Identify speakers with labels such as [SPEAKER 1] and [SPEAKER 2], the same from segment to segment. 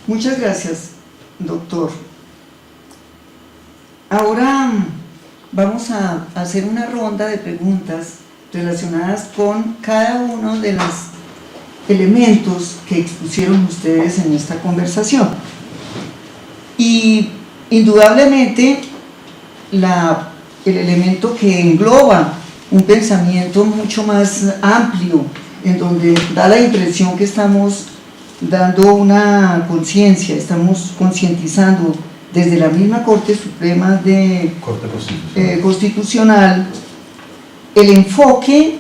[SPEAKER 1] Muchas gracias, doctor. Ahora vamos a hacer una ronda de preguntas relacionadas con cada uno de los elementos que expusieron ustedes en esta conversación. Y indudablemente el elemento que engloba un pensamiento mucho más amplio, en donde da la impresión que estamos dando una conciencia, estamos concientizando desde la misma Corte Suprema Constitucional el enfoque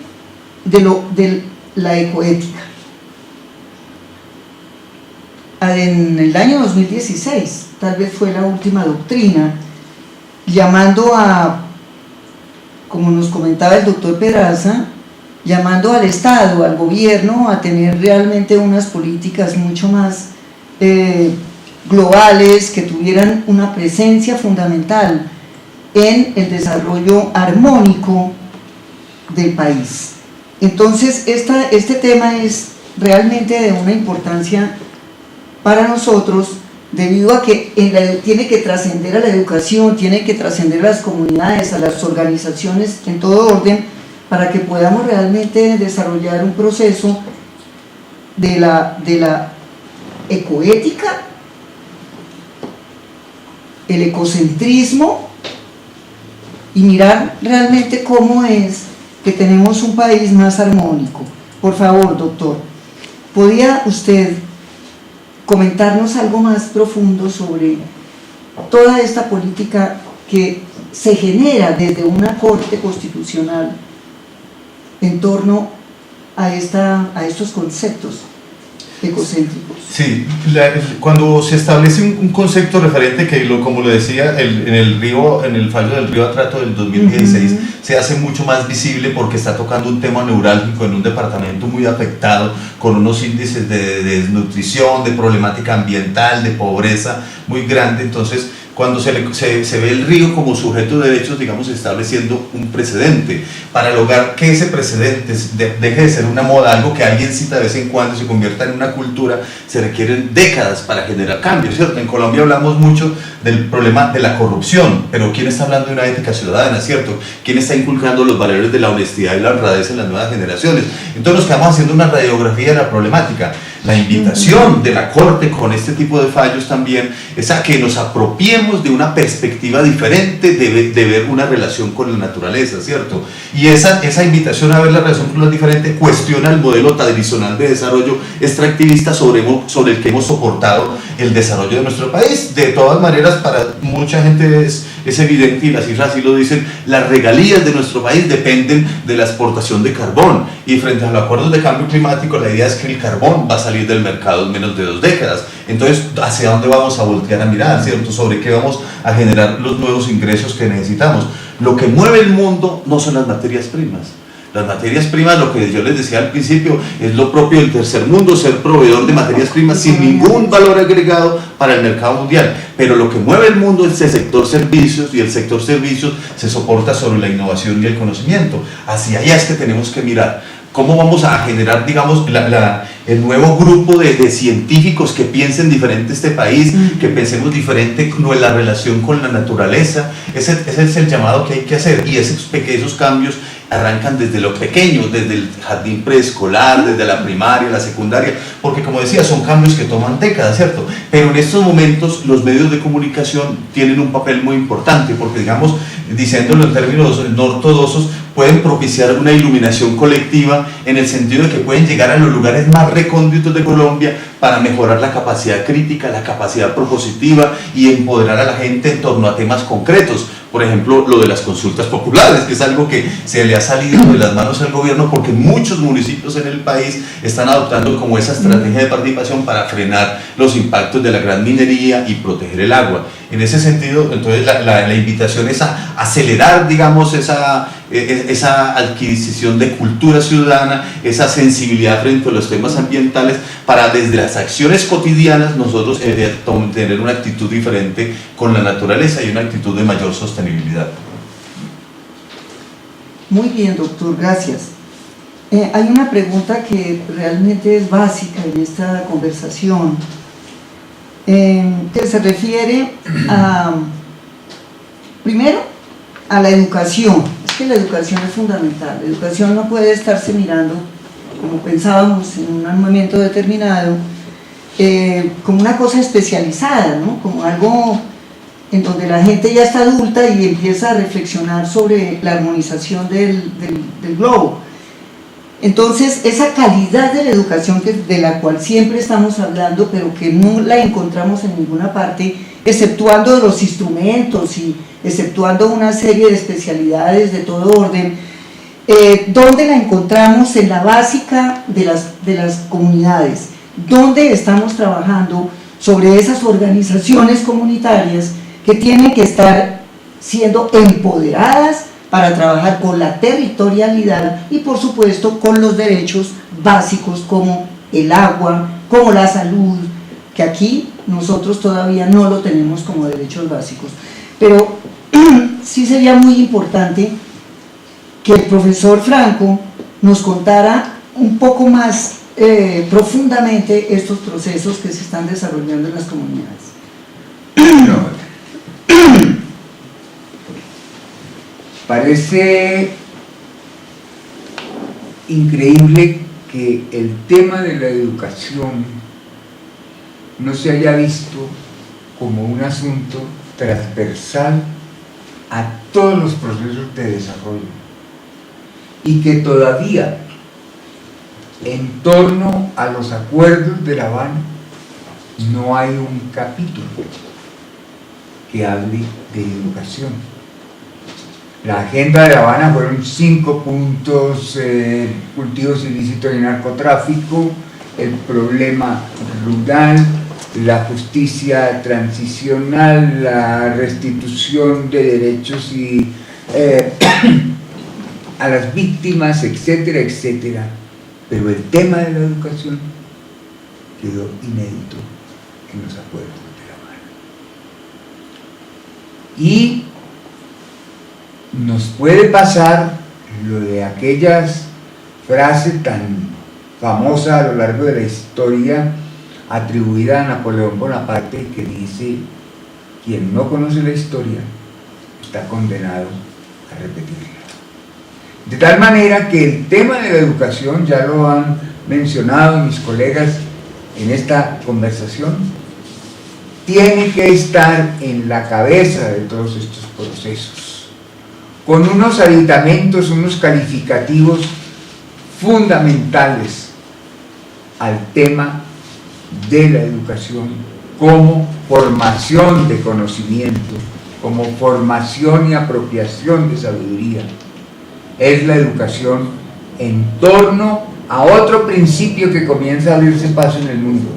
[SPEAKER 1] de la ecoética. En el año 2016, tal vez fue la última doctrina, llamando como nos comentaba el doctor Pedraza, llamando al Estado, al gobierno, a tener realmente unas políticas mucho más globales, que tuvieran una presencia fundamental en el desarrollo armónico del país. Entonces, este tema es realmente de una importancia para nosotros, debido a que tiene que trascender a la educación, tiene que trascender a las comunidades, a las organizaciones en todo orden, para que podamos realmente desarrollar un proceso de la ecoética, el ecocentrismo, y mirar realmente cómo es que tenemos un país más armónico. Por favor, doctor, ¿podría usted comentarnos algo más profundo sobre toda esta política que se genera desde una Corte Constitucional en torno a estos conceptos ecocéntricos?
[SPEAKER 2] Sí, cuando se establece un concepto referente que, como lo decía, en el fallo del Río Atrato del 2016, se hace mucho más visible porque está tocando un tema neurálgico en un departamento muy afectado, con unos índices de desnutrición, de problemática ambiental, de pobreza muy grande. Entonces, cuando se ve el río como sujeto de derechos, digamos, estableciendo un precedente. Para lograr que ese precedente deje de ser una moda, algo que alguien cita de vez en cuando, se convierta en una cultura, se requieren décadas para generar cambios, ¿cierto? En Colombia hablamos mucho del problema de la corrupción, pero ¿quién está hablando de una ética ciudadana, ¿cierto? ¿Quién está inculcando los valores de la honestidad y la honradez en las nuevas generaciones? Entonces nos quedamos haciendo una radiografía de la problemática. La invitación de la Corte con este tipo de fallos también es a que nos apropiemos de una perspectiva diferente de ver una relación con la naturaleza, ¿cierto? Y esa invitación a ver la relación con la diferente cuestiona el modelo tradicional de desarrollo extractivista sobre el que hemos soportado el desarrollo de nuestro país. De todas maneras, para mucha gente es evidente, y las cifras así lo dicen, las regalías de nuestro país dependen de la exportación de carbón, y frente a los acuerdos de cambio climático, la idea es que el carbón va a salir del mercado en menos de 2 décadas. Entonces, ¿hacia dónde vamos a voltear a mirar, ¿cierto? ¿Sobre qué vamos a generar los nuevos ingresos que necesitamos? Lo que mueve el mundo no son las materias primas. Las materias primas, lo que yo les decía al principio, es lo propio del tercer mundo, ser proveedor de materias primas sin ningún valor agregado para el mercado mundial. Pero lo que mueve el mundo es el sector servicios, y el sector servicios se soporta sobre la innovación y el conocimiento. Hacia allá es que tenemos que mirar. ¿Cómo vamos a generar, digamos, el nuevo grupo de científicos que piensen diferente este país, que pensemos diferente en la relación con la naturaleza? Ese es el llamado que hay que hacer, y esos cambios arrancan desde lo pequeño, desde el jardín preescolar, desde la primaria, la secundaria, porque, como decía, son cambios que toman décadas, ¿cierto? Pero en estos momentos los medios de comunicación tienen un papel muy importante, porque, digamos, diciéndolo en términos no ortodoxos, pueden propiciar una iluminación colectiva, en el sentido de que pueden llegar a los lugares más recónditos de Colombia para mejorar la capacidad crítica, la capacidad propositiva, y empoderar a la gente en torno a temas concretos. Por ejemplo, lo de las consultas populares, que es algo que se le ha salido de las manos al gobierno, porque muchos municipios en el país están adoptando como esa estrategia de participación para frenar los impactos de la gran minería y proteger el agua. En ese sentido, entonces, la invitación es a acelerar, digamos, esa adquisición de cultura ciudadana, esa sensibilidad frente a los temas ambientales, para desde las acciones cotidianas nosotros tener una actitud diferente con la naturaleza y una actitud de mayor sostenibilidad.
[SPEAKER 1] Muy bien, doctor, gracias. Hay una pregunta que realmente es básica en esta conversación, que se refiere a, primero, a la educación. Es que la educación es fundamental. La educación no puede estarse mirando, como pensábamos en un momento determinado, como una cosa especializada, ¿no? Como algo en donde la gente ya está adulta y empieza a reflexionar sobre la armonización del globo. Entonces, esa calidad de la educación de la cual siempre estamos hablando, pero que no la encontramos en ninguna parte, exceptuando los instrumentos y exceptuando una serie de especialidades de todo orden, ¿dónde la encontramos? En la básica de las comunidades, donde estamos trabajando sobre esas organizaciones comunitarias que tienen que estar siendo empoderadas para trabajar con la territorialidad y por supuesto con los derechos básicos como el agua, como la salud, que aquí nosotros todavía no lo tenemos como derechos básicos. Pero sí sería muy importante que el profesor Franco nos contara un poco más profundamente estos procesos que se están desarrollando en las comunidades.
[SPEAKER 3] Parece increíble que el tema de la educación no se haya visto como un asunto transversal a todos los procesos de desarrollo y que todavía en torno a los acuerdos de La Habana no hay un capítulo que hable de educación. La agenda de La Habana fueron 5 puntos: cultivos ilícitos y narcotráfico, el problema rural, la justicia transicional, la restitución de derechos y a las víctimas, etcétera, etcétera. Pero el tema de la educación quedó inédito en los acuerdos de La Habana. Y nos puede pasar lo de aquellas frases tan famosas a lo largo de la historia atribuida a Napoleón Bonaparte, que dice: quien no conoce la historia está condenado a repetirla. De tal manera que el tema de la educación, ya lo han mencionado mis colegas en esta conversación, tiene que estar en la cabeza de todos estos procesos, con unos aditamentos, unos calificativos fundamentales al tema de la educación como formación de conocimiento, como formación y apropiación de sabiduría. Es la educación en torno a otro principio que comienza a abrirse paso en el mundo,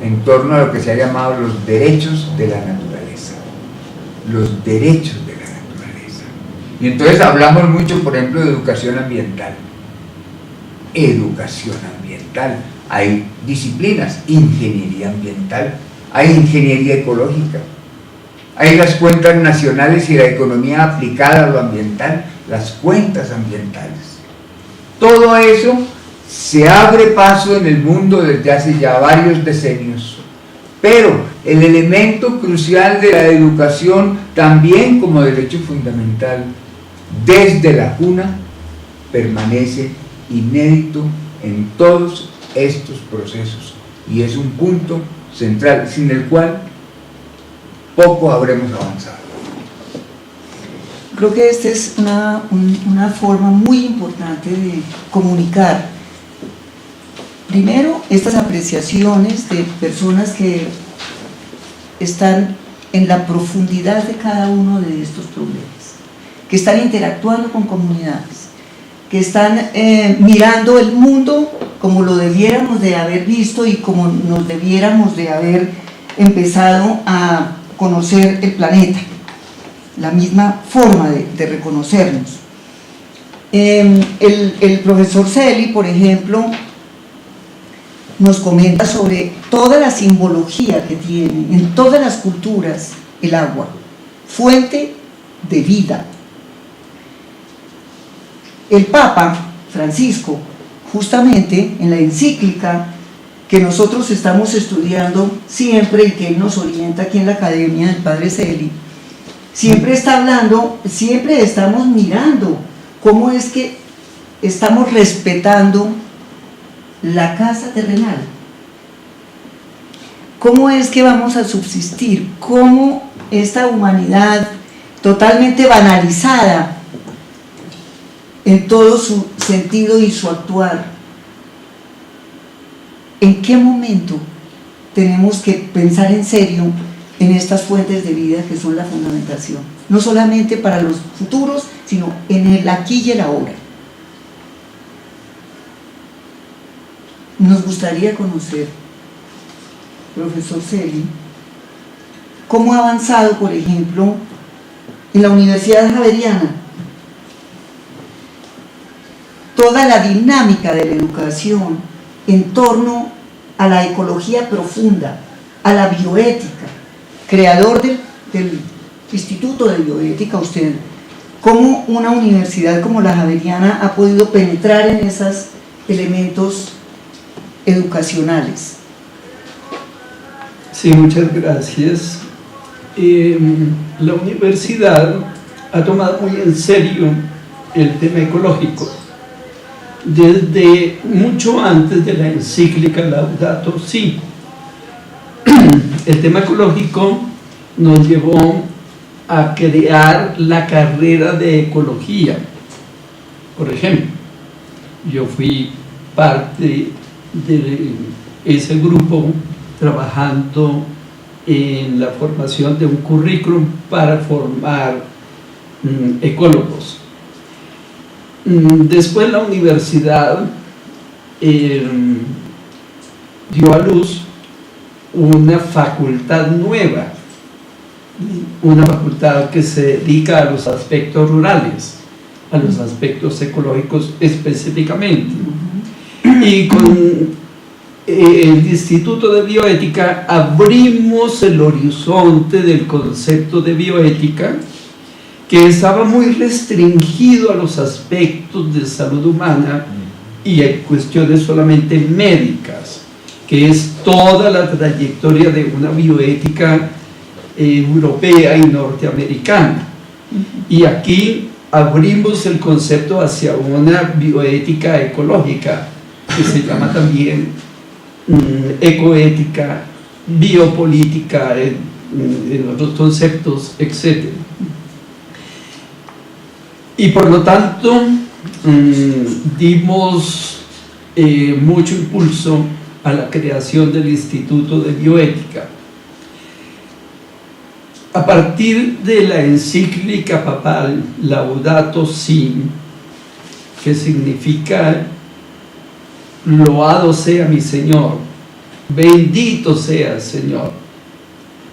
[SPEAKER 3] en torno a lo que se ha llamado los derechos de la naturaleza. Los derechos de la naturaleza. Y entonces hablamos mucho, por ejemplo, de educación ambiental. Educación ambiental. Hay disciplinas: ingeniería ambiental, hay ingeniería ecológica, hay las cuentas nacionales y la economía aplicada a lo ambiental, las cuentas ambientales. Todo eso se abre paso en el mundo desde hace ya varios decenios, pero el elemento crucial de la educación, también como derecho fundamental, desde la cuna, permanece inédito en todos estos procesos, y es un punto central sin el cual poco habremos avanzado.
[SPEAKER 1] Creo que esta es una forma muy importante de comunicar, primero, estas apreciaciones de personas que están en la profundidad de cada uno de estos problemas, que están interactuando con comunidades, que están mirando el mundo como lo debiéramos de haber visto y como nos debiéramos de haber empezado a conocer el planeta, la misma forma de reconocernos. El profesor Celi, por ejemplo, nos comenta sobre toda la simbología que tiene en todas las culturas el agua, fuente de vida. El Papa Francisco, justamente en la encíclica que nosotros estamos estudiando siempre y que él nos orienta aquí en la academia del Padre Celi, siempre está hablando, siempre estamos mirando cómo es que estamos respetando la casa terrenal. ¿Cómo es que vamos a subsistir? ¿Cómo esta humanidad totalmente banalizada en todo su sentido y su actuar? ¿En qué momento tenemos que pensar en serio en estas fuentes de vida que son la fundamentación? No solamente para los futuros, sino en el aquí y el ahora. Nos gustaría conocer, profesor Celi, cómo ha avanzado, por ejemplo, en la Universidad Javeriana toda la dinámica de la educación en torno a la ecología profunda, a la bioética, creador del Instituto de Bioética, usted, cómo una universidad como la Javeriana ha podido penetrar en esos elementos educacionales.
[SPEAKER 4] Sí, muchas gracias. La universidad ha tomado muy en serio el tema ecológico desde mucho antes de la encíclica Laudato Si. El tema ecológico nos llevó a crear la carrera de ecología. Por ejemplo, yo fui parte de ese grupo trabajando en la formación de un currículum para formar ecólogos. Después la universidad dio a luz una facultad nueva, una facultad que se dedica a los aspectos rurales, a los aspectos ecológicos específicamente. Y con el Instituto de Bioética abrimos el horizonte del concepto de bioética, que estaba muy restringido a los aspectos de salud humana y a cuestiones solamente médicas, que es toda la trayectoria de una bioética europea y norteamericana. Y aquí abrimos el concepto hacia una bioética ecológica, que se llama también ecoética, biopolítica, en otros conceptos, etc. Y por lo tanto dimos mucho impulso a la creación del Instituto de Bioética. A partir de la encíclica papal Laudato Si, que significa loado sea mi Señor, bendito sea el Señor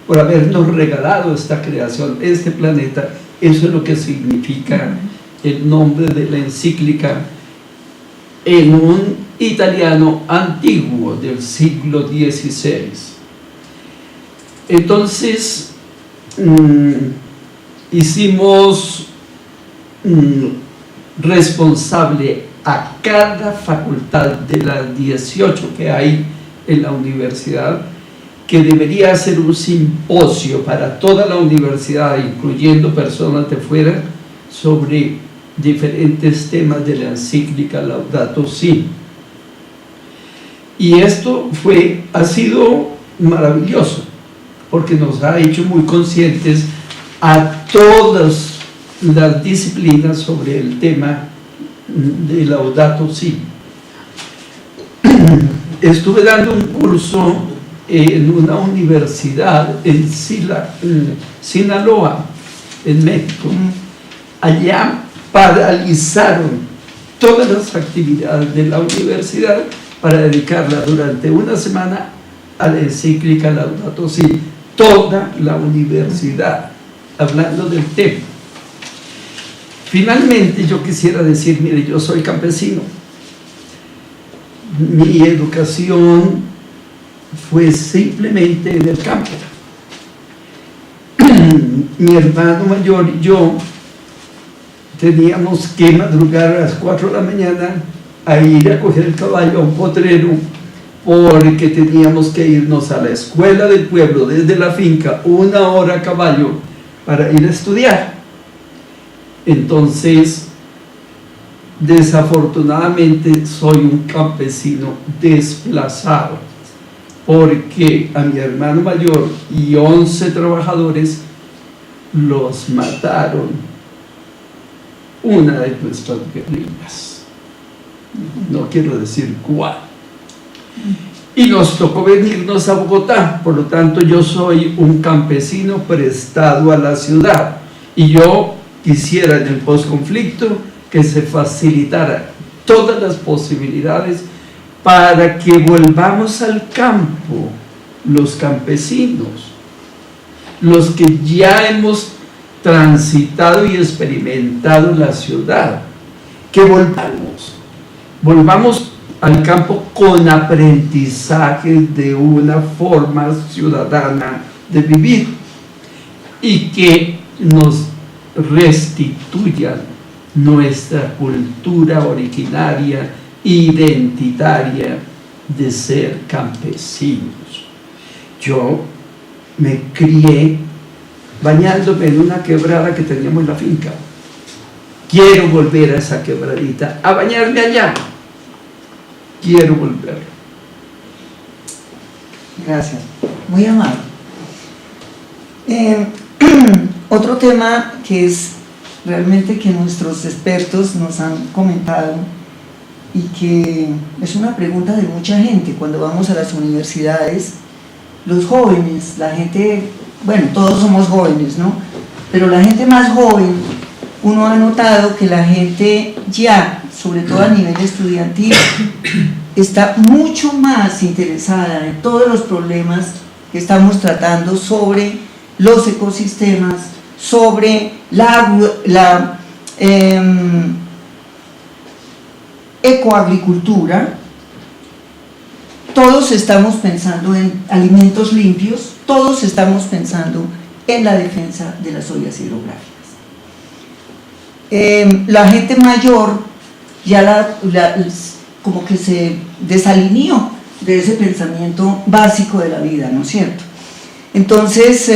[SPEAKER 4] por habernos regalado esta creación, este planeta. Eso es lo que significa el nombre de la encíclica en un italiano antiguo del siglo XVI. Entonces hicimos responsable a cada facultad de las 18 que hay en la universidad, que debería ser un simposio para toda la universidad, incluyendo personas de fuera, sobre diferentes temas de la encíclica Laudato Si. Y esto ha sido maravilloso, porque nos ha hecho muy conscientes a todas las disciplinas sobre el tema de Laudato Si. Estuve dando un curso en una universidad en Sinaloa, en México. Allá paralizaron todas las actividades de la universidad para dedicarla durante una semana a la encíclica Laudato Si. Toda la universidad hablando del tema. Finalmente yo quisiera decir, mire, yo soy campesino. Mi educación fue simplemente en el campo. Mi hermano mayor y yo teníamos que madrugar a las 4 de la mañana a ir a coger el caballo a un potrero porque teníamos que irnos a la escuela del pueblo desde la finca 1 hora a caballo para ir a estudiar. Entonces, desafortunadamente soy un campesino desplazado, porque a mi hermano mayor y 11 trabajadores los mataron una de nuestras guerrillas. No quiero decir cuál. Y nos tocó venirnos a Bogotá. Por lo tanto, yo soy un campesino prestado a la ciudad, y yo quisiera en el posconflicto que se facilitara todas las posibilidades para que volvamos al campo, los campesinos, los que ya hemos transitado y experimentado la ciudad, que volvamos al campo con aprendizaje de una forma ciudadana de vivir, y que nos restituyan nuestra cultura originaria, identitaria de ser campesinos. Yo me crié bañándome en una quebrada que teníamos en la finca. Quiero volver a esa quebradita, a bañarme allá. Quiero volver.
[SPEAKER 1] Gracias, muy amable. Otro tema que es realmente que nuestros expertos nos han comentado, y que es una pregunta de mucha gente cuando vamos a las universidades, los jóvenes, la gente, bueno, todos somos jóvenes, ¿no? Pero la gente más joven, uno ha notado que la gente ya, sobre todo a nivel estudiantil, está mucho más interesada en todos los problemas que estamos tratando sobre los ecosistemas, sobre la ecoagricultura. Todos estamos pensando en alimentos limpios, todos estamos pensando en la defensa de las ollas hidrográficas. La gente mayor ya como que se desalineó de ese pensamiento básico de la vida, ¿no es cierto? Entonces,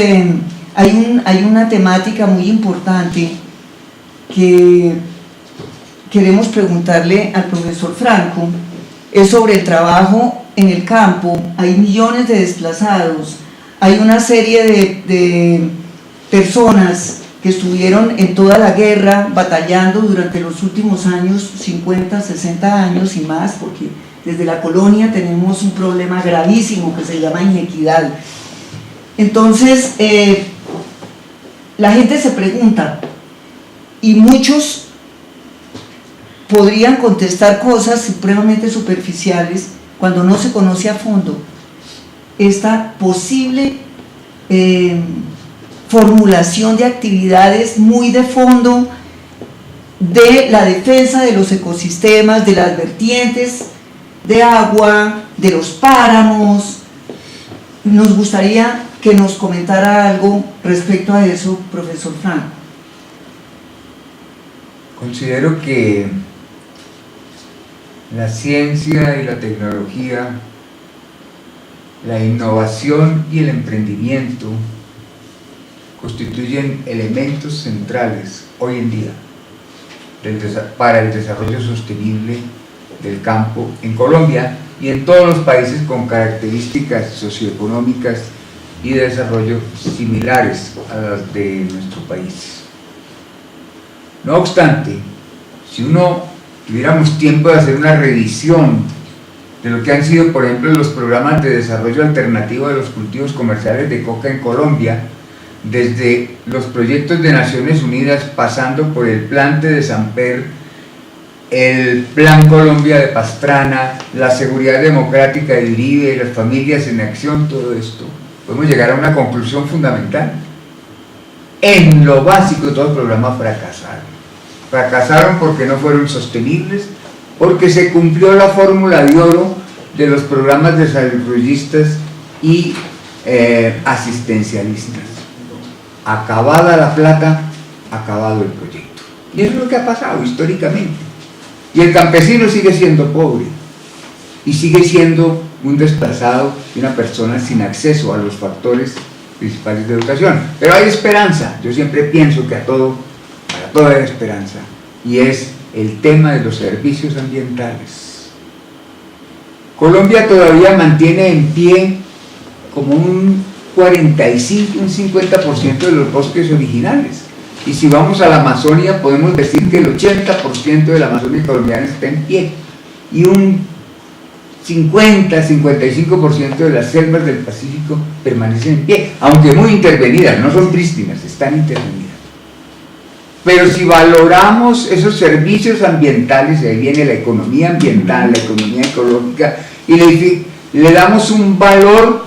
[SPEAKER 1] hay una temática muy importante que queremos preguntarle al profesor Franco, es sobre el trabajo en el campo. Hay millones de desplazados, hay una serie de personas que estuvieron en toda la guerra batallando durante los últimos años, 50, 60 años y más, porque desde la colonia tenemos un problema gravísimo que se llama inequidad. Entonces, la gente se pregunta, y muchos podrían contestar cosas supremamente superficiales cuando no se conoce a fondo esta posible formulación de actividades muy de fondo de la defensa de los ecosistemas, de las vertientes de agua, de los páramos. Nos gustaría que nos comentara algo respecto a eso, profesor Franco.
[SPEAKER 3] Considero que la ciencia y la tecnología, la innovación y el emprendimiento constituyen elementos centrales hoy en día para el desarrollo sostenible del campo en Colombia y en todos los países con características socioeconómicas y de desarrollo similares a las de nuestro país. No obstante, si tuviéramos tiempo de hacer una revisión de lo que han sido, por ejemplo, los programas de desarrollo alternativo de los cultivos comerciales de coca en Colombia, desde los proyectos de Naciones Unidas, pasando por el Plante de Samper, el Plan Colombia de Pastrana, la seguridad democrática de Uribe, las familias en acción, todo esto, podemos llegar a una conclusión fundamental. En lo básico, todos los programas fracasaron. Fracasaron porque no fueron sostenibles, porque se cumplió la fórmula de oro de los programas desarrollistas y asistencialistas. Acabada la plata, acabado el proyecto. Y eso es lo que ha pasado históricamente. Y el campesino sigue siendo pobre y sigue siendo un desplazado y una persona sin acceso a los factores principales de educación. Pero hay esperanza, yo siempre pienso que para todo hay esperanza, y es el tema de los servicios ambientales. Colombia todavía mantiene en pie como un 45, un 50% de los bosques originales. Y si vamos a la Amazonia, podemos decir que el 80% de la Amazonia colombiana está en pie. Y un 50-55% de las selvas del Pacífico permanecen en pie, aunque muy intervenidas, no son prístinas, están intervenidas. Pero si valoramos esos servicios ambientales, y ahí viene la economía ambiental, la economía ecológica, y le damos un valor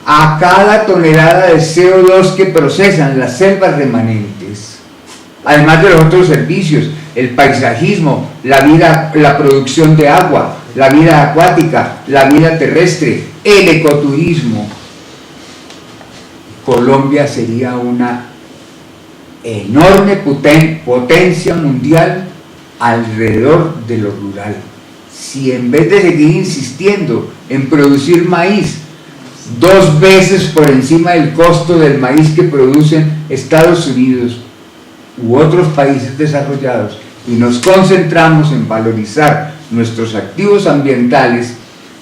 [SPEAKER 3] a cada tonelada de CO2 que procesan las selvas remanentes, además de los otros servicios, el paisajismo, la vida, la producción de agua, la vida acuática, la vida terrestre, el ecoturismo, Colombia sería una enorme potencia mundial alrededor de lo rural. Si en vez de seguir insistiendo en producir maíz 2 veces por encima del costo del maíz que producen Estados Unidos u otros países desarrollados, y nos concentramos en valorizar nuestros activos ambientales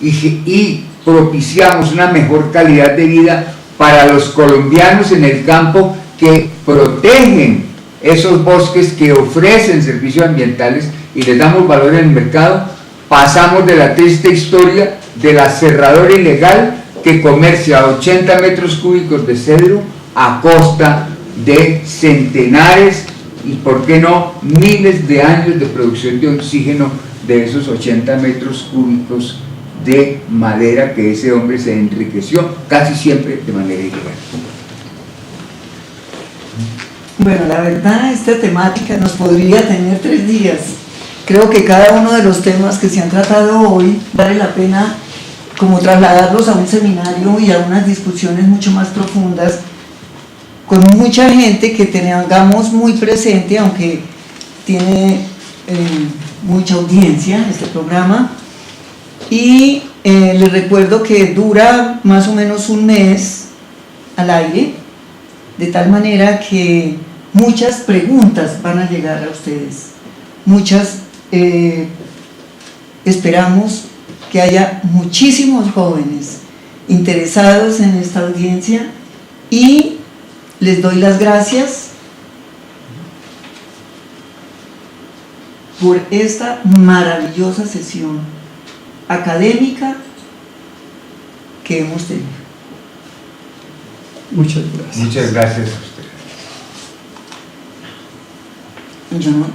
[SPEAKER 3] y propiciamos una mejor calidad de vida para los colombianos en el campo que protegen esos bosques, que ofrecen servicios ambientales, y les damos valor en el mercado, pasamos de la triste historia del aserrador ilegal que comercia 80 metros cúbicos de cedro a costa de centenares y, por qué no, miles de años de producción de oxígeno de esos 80 metros cúbicos de madera que ese hombre se enriqueció casi siempre de manera ilegal.
[SPEAKER 1] Bueno, la verdad, esta temática nos podría tener 3 días. Creo que cada uno de los temas que se han tratado hoy vale la pena como trasladarlos a un seminario y a unas discusiones mucho más profundas, con mucha gente que tengamos muy presente, aunque tiene mucha audiencia este programa. Y les recuerdo que dura más o menos un mes al aire, de tal manera que muchas preguntas van a llegar a ustedes, muchas, esperamos que haya muchísimos jóvenes interesados en esta audiencia, y les doy las gracias por esta maravillosa sesión académica que hemos tenido.
[SPEAKER 4] Muchas gracias.
[SPEAKER 3] Muchas gracias a ustedes.
[SPEAKER 1] Yo no